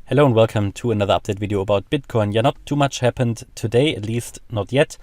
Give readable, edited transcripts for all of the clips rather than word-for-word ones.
Hello and welcome to another update video about Bitcoin. Yeah, not too much happened today, at least not yet.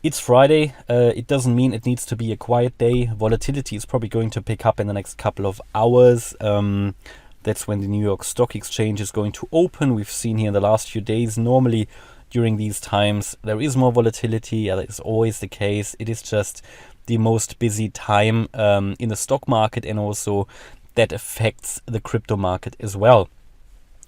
It's Friday. It doesn't mean it needs to be a quiet day. Volatility is probably going to pick up in the next couple of hours. That's when the New York Stock Exchange is going to open. We've seen here in the last few days, normally during these times, there is more volatility. Yeah, that is always the case. It is just the most busy time in the stock market, and also that affects the crypto market as well.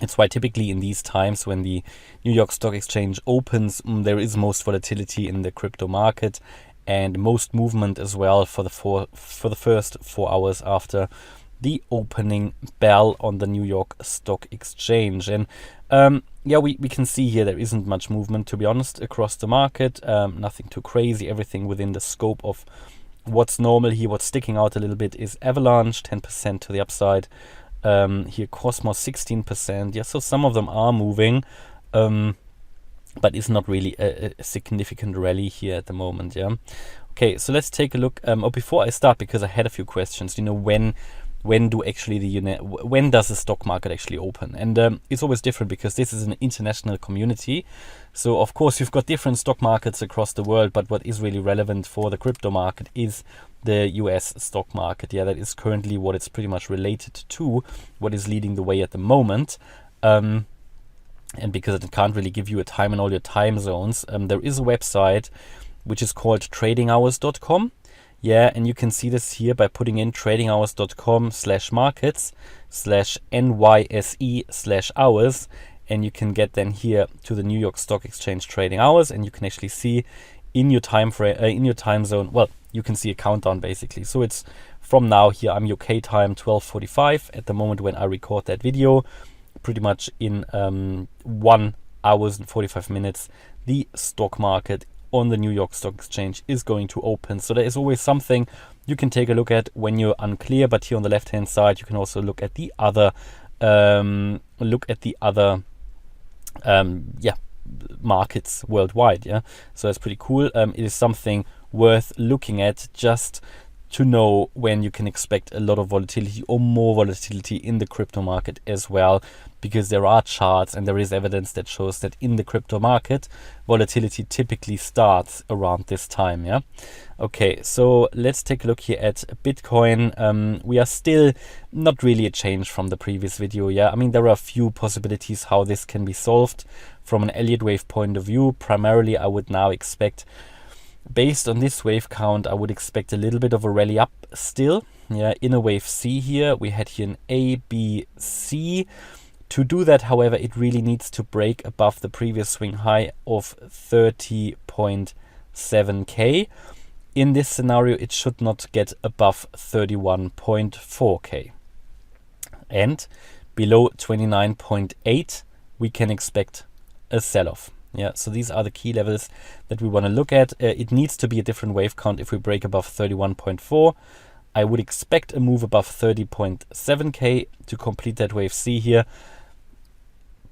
It's why typically in these times when the New York Stock Exchange opens, there is most volatility in the crypto market and most movement as well for the first 4 hours after the opening bell on the New York Stock Exchange. And yeah, we can see here there isn't much movement, to be honest, across the market. Nothing too crazy, everything within the scope of what's normal here. What's sticking out a little bit is Avalanche, 10% to the upside. Here Cosmos 16%. Yeah, so some of them are moving, but it's not really a significant rally here at the moment. Yeah. Okay, so let's take a look. Before I start, because I had a few questions. When do actually when does the stock market actually open? And it's always different because this is an international community. So of course you've got different stock markets across the world, but what is really relevant for the crypto market is the US stock market. Yeah, that is currently what it's pretty much related to, what is leading the way at the moment. And because it can't really give you a time in all your time zones, there is a website which is called tradinghours.com. Yeah, and you can see this here by putting in tradinghours.com/markets/NYSE/hours, and you can get then here to the New York Stock Exchange trading hours, and you can actually see in your time frame, in your time zone. Well, you can see a countdown basically. So it's from now here. I'm UK time 12:45 at the moment when I record that video. Pretty much in 1 hour and 45 minutes, the stock market on the New York Stock Exchange is going to open. So there is always something you can take a look at when you're unclear. But here on the left hand side, you can also look at the other markets worldwide. Yeah, so it's pretty cool. It is something worth looking at just to know when you can expect a lot of volatility or more volatility in the crypto market as well, because there are charts and there is evidence that shows that in the crypto market, volatility typically starts around this time. Yeah. Okay, so let's take a look here at Bitcoin. We are still not really a change from the previous video. Yeah, I mean, there are a few possibilities how this can be solved from an Elliott Wave point of view. Primarily, I would now expect, based on this wave count, I would expect a little bit of a rally up still. Yeah, in a wave C here, we had here an A, B, C. To do that, however, it really needs to break above the previous swing high of 30.7K. In this scenario, it should not get above 31.4K. And below 29.8, we can expect a sell-off. Yeah, so these are the key levels that we want to look at. It needs to be a different wave count if we break above 31.4. I would expect a move above 30.7K to complete that wave C here.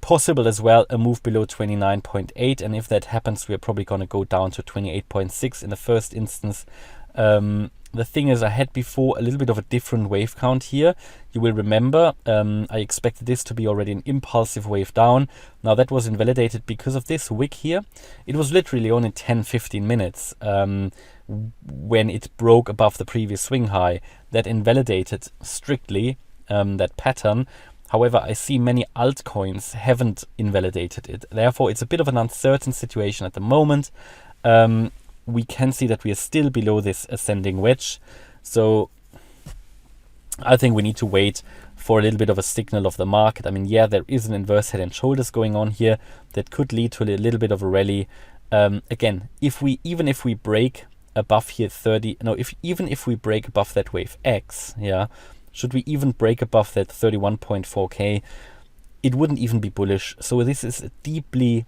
Possible as well a move below 29.8, and if that happens, we're probably going to go down to 28.6 in the first instance. The thing is, I had before a little bit of a different wave count here. You will remember I expected this to be already an impulsive wave down. Now that was invalidated because of this wick here. It was literally only 10-15 minutes when it broke above the previous swing high. That invalidated strictly that pattern. However, I see many altcoins haven't invalidated it. Therefore, it's a bit of an uncertain situation at the moment. We can see that we are still below this ascending wedge. So I think we need to wait for a little bit of a signal of the market. I mean, yeah, there is an inverse head and shoulders going on here that could lead to a little bit of a rally. Again, even if we break above here even if we break above that wave X, yeah, should we even break above that 31.4K, it wouldn't even be bullish. So this is a deeply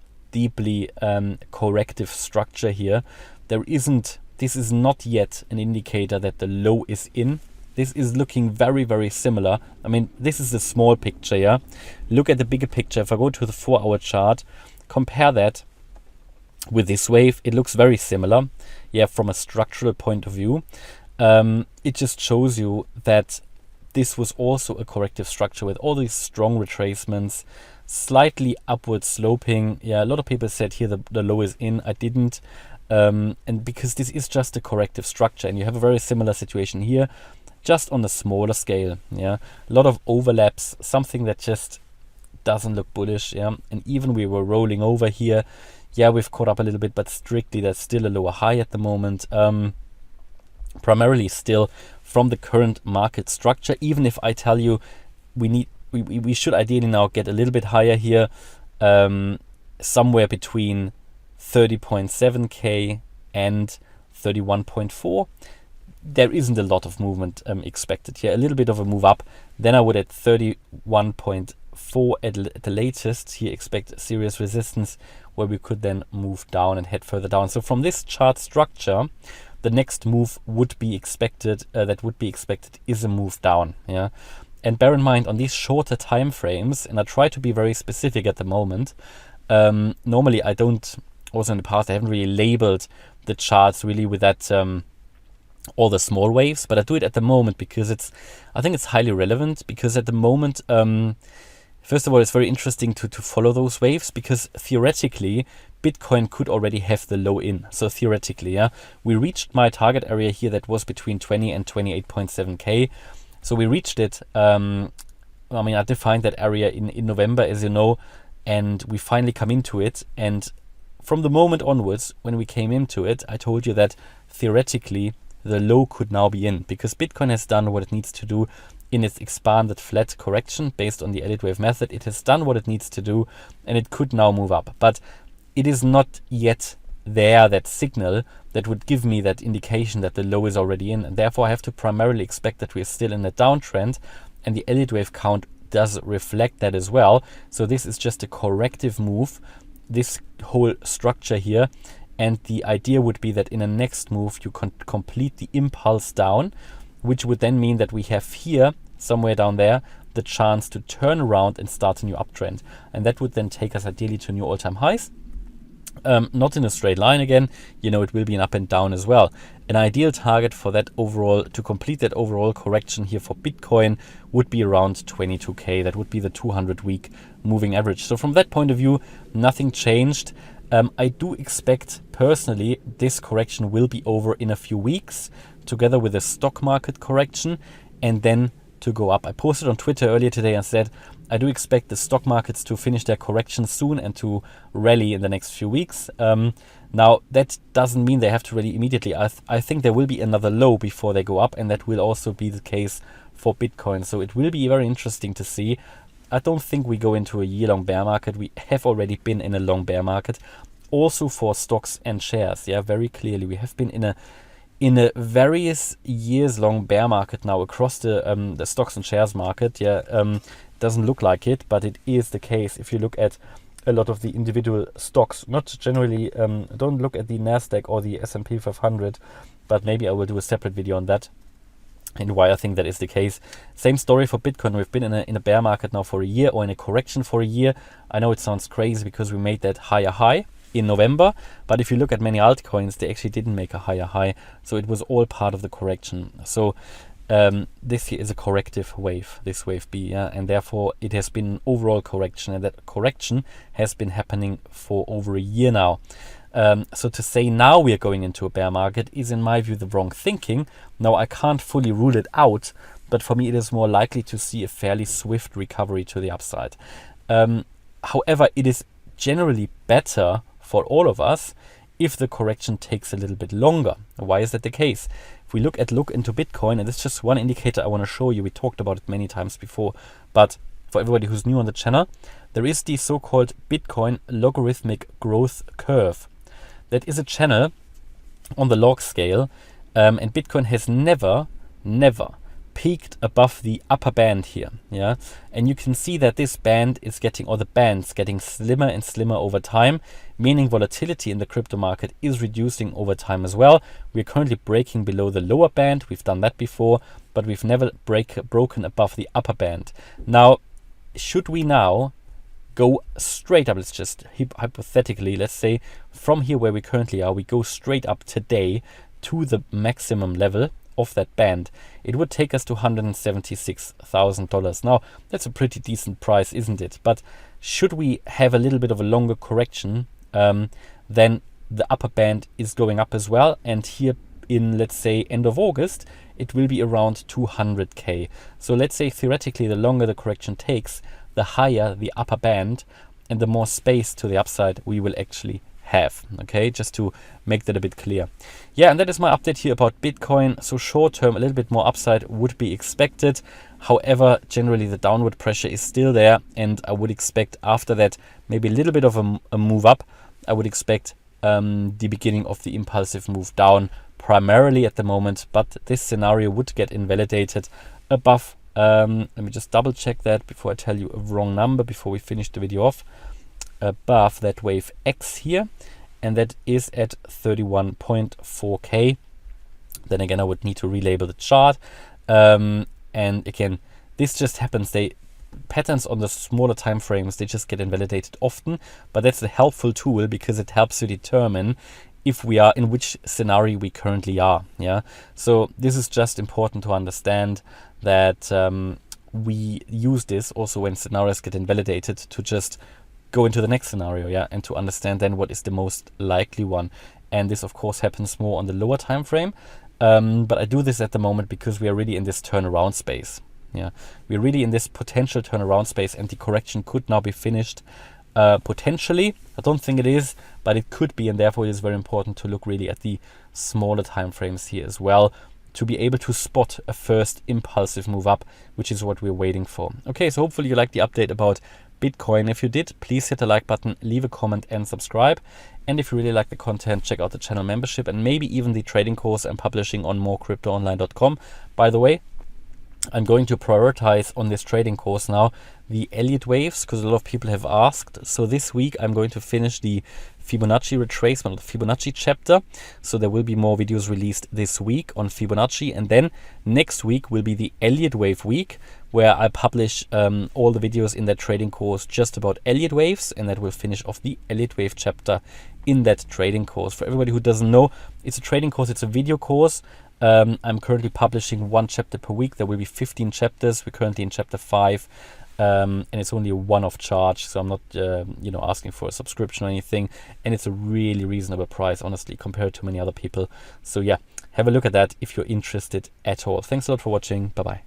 corrective structure here. This is not yet an indicator that the low is in. This is looking very, very similar. I mean, this is a small picture, yeah. Look at the bigger picture. If I go to the 4-hour chart, compare that with this wave, it looks very similar. Yeah, from a structural point of view. It just shows you that this was also a corrective structure with all these strong retracements. slightly upward sloping. Yeah, a lot of people said here the low is in. I didn't. And because this is just a corrective structure, and you have a very similar situation here, just on a smaller scale. Yeah, a lot of overlaps, something that just doesn't look bullish. Yeah, and even we were rolling over here. Yeah, we've caught up a little bit, but strictly that's still a lower high at the moment. Primarily still from the current market structure. Even if I tell you we should ideally now get a little bit higher here, somewhere between 30.7k and 31.4. There isn't a lot of movement expected here. A little bit of a move up. Then I would at 31.4 at the latest here expect a serious resistance where we could then move down and head further down. So from this chart structure, the next move would be expected. Is a move down. Yeah, and bear in mind on these shorter time frames, and I try to be very specific at the moment. Normally I don't. Also in the past, I haven't really labeled the charts really with that all the small waves, but I do it at the moment because I think it's highly relevant, because at the moment, first of all, it's very interesting to follow those waves, because theoretically, Bitcoin could already have the low in. So theoretically, yeah, we reached my target area here that was between 20 and 28.7k. So we reached it. I defined that area in November, as you know, and we finally come into it. And from the moment onwards, when we came into it, I told you that theoretically the low could now be in, because Bitcoin has done what it needs to do in its expanded flat correction based on the Elliott Wave method. It has done what it needs to do, and it could now move up. But it is not yet there, that signal that would give me that indication that the low is already in. And therefore, I have to primarily expect that we're still in a downtrend, and the Elliott Wave count does reflect that as well. So this is just a corrective move, this whole structure here, and the idea would be that in a next move you complete the impulse down, which would then mean that we have here somewhere down there the chance to turn around and start a new uptrend, and that would then take us ideally to new all-time highs. Not in a straight line again, it will be an up and down as well. An ideal target for that overall, to complete that overall correction here for Bitcoin, would be around 22k. That would be the 200-week moving average. So from that point of view, nothing changed. I do expect personally this correction will be over in a few weeks, together with a stock market correction, and then to go up. I posted on Twitter earlier today and said I do expect the stock markets to finish their correction soon and to rally in the next few weeks. Now, that doesn't mean they have to rally immediately. I think there will be another low before they go up, and that will also be the case for Bitcoin. So it will be very interesting to see. I don't think we go into a year-long bear market. We have already been in a long bear market, also for stocks and shares. Yeah, very clearly. We have been in a various years-long bear market now across the stocks and shares market. Yeah, doesn't look like it, but it is the case. If you look at a lot of the individual stocks, not generally, don't look at the Nasdaq or the S&P 500, but maybe I will do a separate video on that and why I think that is the case. Same story for Bitcoin. We've been in a bear market now for a year, or in a correction for a year. I know it sounds crazy because we made that higher high in November, but if you look at many altcoins, they actually didn't make a higher high, so it was all part of the correction. So this here is a corrective wave, this wave B, yeah? And therefore it has been an overall correction, and that correction has been happening for over a year now. So to say now we are going into a bear market is, in my view, the wrong thinking. Now, I can't fully rule it out, but for me it is more likely to see a fairly swift recovery to the upside. However, it is generally better for all of us if the correction takes a little bit longer. Why is that the case? If we look into Bitcoin, and this is just one indicator I want to show you, we talked about it many times before, but for everybody who's new on the channel, there is the so-called Bitcoin logarithmic growth curve. That is a channel on the log scale, and Bitcoin has never peaked above the upper band here, yeah, and you can see that this band is getting, or the band's getting slimmer and slimmer over time, meaning volatility in the crypto market is reducing over time as well. We're currently breaking below the lower band. We've done that before, but we've never broken above the upper band. Now, should we now go straight up, let's just hypothetically, let's say from here where we currently are, we go straight up today to the maximum level of that band, it would take us to $176,000. Now, that's a pretty decent price, isn't it? But should we have a little bit of a longer correction, then the upper band is going up as well. And here in, let's say, end of August, it will be around 200K. So let's say theoretically, the longer the correction takes, the higher the upper band and the more space to the upside we will actually have. Okay, just to make that a bit clear. Yeah, and that is my update here about Bitcoin. So short term, a little bit more upside would be expected. However, generally the downward pressure is still there, and I would expect after that maybe a little bit of a move up. I would expect the beginning of the impulsive move down primarily at the moment, but this scenario would get invalidated above, let me just double check that before I tell you a wrong number before we finish the video off, above that wave X here, and that is at 31.4K. Then again, I would need to relabel the chart, and again, this just happens. Patterns on the smaller time frames, they just get invalidated often, but that's a helpful tool because it helps you determine if we are in which scenario we currently are. Yeah, so this is just important to understand that we use this also when scenarios get invalidated to just go into the next scenario, yeah, and to understand then what is the most likely one. And this of course happens more on the lower time frame, but I do this at the moment because we are really in this turnaround space. Yeah, we're really in this potential turnaround space, and the correction could now be finished potentially. I don't think it is, but it could be, and therefore it is very important to look really at the smaller time frames here as well to be able to spot a first impulsive move up, which is what we're waiting for. Okay, so hopefully you liked the update about Bitcoin. If you did, please hit the like button, leave a comment and subscribe. And if you really like the content, check out the channel membership and maybe even the trading course I'm publishing on morecryptoonline.com. By the way, I'm going to prioritize on this trading course now the Elliott waves, because a lot of people have asked. So this week I'm going to finish the Fibonacci retracement, or the Fibonacci chapter. So there will be more videos released this week on Fibonacci, and then next week will be the Elliott wave week, where I publish all the videos in that trading course just about Elliott waves, and that will finish off the Elliott wave chapter in that trading course. For everybody who doesn't know, it's a trading course, it's a video course. I'm currently publishing one chapter per week. There will be 15 chapters. We're currently in chapter 5, and it's only a one-off charge, so I'm not asking for a subscription or anything, and it's a really reasonable price, honestly, compared to many other people. So yeah, have a look at that if you're interested at all. Thanks a lot for watching. Bye bye.